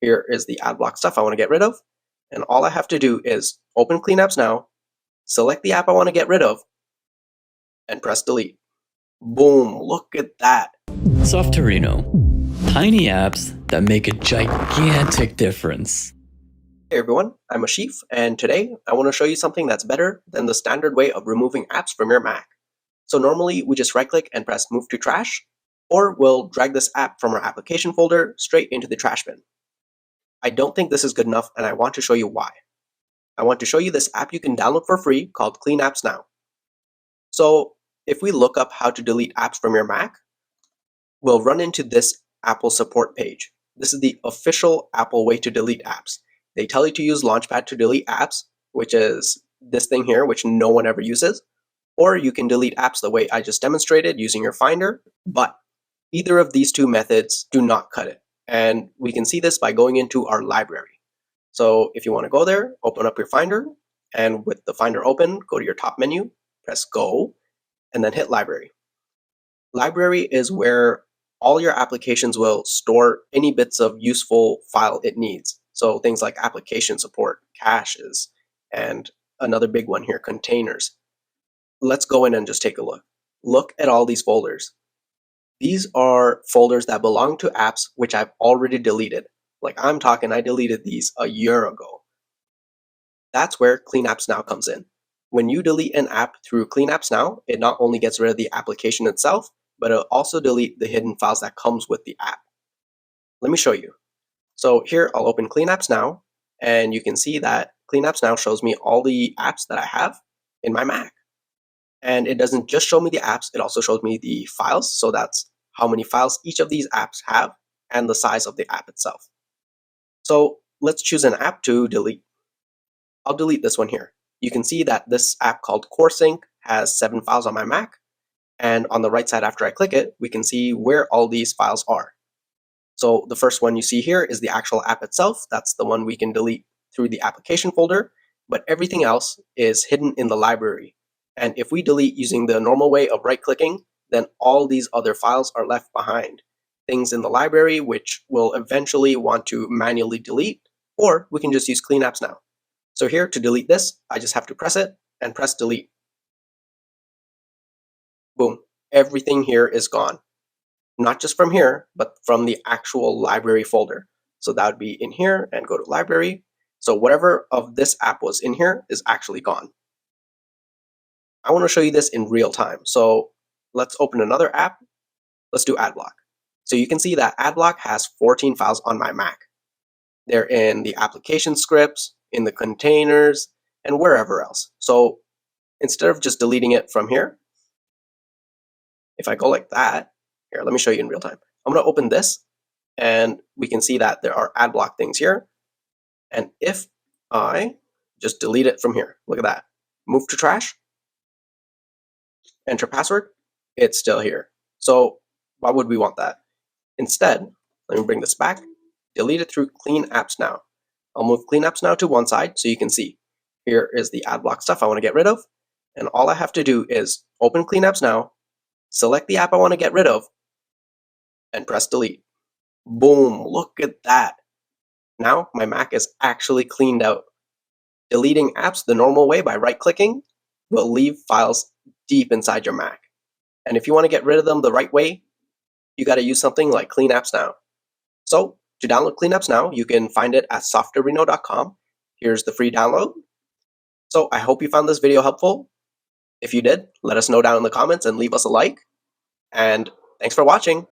Here is the ad block stuff I want to get rid of. And all I have to do is open CleanAppsNow, select the app I want to get rid of, and press delete. Boom, look at that. Softorino. Tiny apps that make a gigantic difference. Hey everyone, I'm Ashif, and today I want to show you something that's better than the standard way of removing apps from your Mac. So normally we just right-click and press Move to Trash, or we'll drag this app from our application folder straight into the trash bin. I don't think this is good enough, and I want to show you why. I want to show you this app you can download for free called CleanAppsNow. So if we look up how to delete apps from your Mac, we'll run into this Apple support page. This is the official Apple way to delete apps. They tell you to use Launchpad to delete apps, which is this thing here, which no one ever uses. Or you can delete apps the way I just demonstrated using your Finder, but either of these two methods do not cut it. And we can see this by going into our library. So if you want to go there, open up your Finder, and with the Finder open, go to your top menu, press Go, and then hit Library. Library is where all your applications will store any bits of useful file it needs. So things like application support, caches, and another big one here, containers. Let's go in and just take a look. Look at all these folders. These are folders that belong to apps which I've already deleted. Like I'm talking, I deleted these a year ago. That's where CleanAppsNow comes in. When you delete an app through CleanAppsNow, it not only gets rid of the application itself, but it'll also delete the hidden files that comes with the app. Let me show you. So here I'll open CleanAppsNow, and you can see that CleanAppsNow shows me all the apps that I have in my Mac. And it doesn't just show me the apps, it also shows me the files. So that's how many files each of these apps have and the size of the app itself. So let's choose an app to delete. I'll delete this one here. You can see that this app called CoreSync has 7 files on my Mac. And on the right side after I click it, we can see where all these files are. So the first one you see here is the actual app itself. That's the one we can delete through the application folder. But everything else is hidden in the library. And if we delete using the normal way of right-clicking, then all these other files are left behind. Things in the library which we'll eventually want to manually delete, or we can just use CleanAppsNow. So here to delete this, I just have to press it and press delete. Boom, everything here is gone. Not just from here, but from the actual library folder. So that would be in here and go to library. So whatever of this app was in here is actually gone. I want to show you this in real time. So let's open another app. Let's do AdBlock. So you can see that AdBlock has 14 files on my Mac. They're in the application scripts, in the containers, and wherever else. So instead of just deleting it from here, if I go like that, here, let me show you in real time. I'm going to open this, and we can see that there are AdBlock things here. And if I just delete it from here, look at that. Move to trash, enter password, it's still here. So why would we want that? Instead, let me bring this back, delete it through CleanAppsNow. I'll move CleanAppsNow to one side so you can see. Here is the AdBlock stuff I want to get rid of. And all I have to do is open CleanAppsNow, select the app I want to get rid of, and press delete. Boom, look at that. Now my Mac is actually cleaned out. Deleting apps the normal way by right-clicking will leave files deep inside your Mac. And if you want to get rid of them the right way, you got to use something like CleanAppsNow. So to download CleanAppsNow, you can find it at softorino.com. Here's the free download. So I hope you found this video helpful. If you did, let us know down in the comments and leave us a like. And thanks for watching.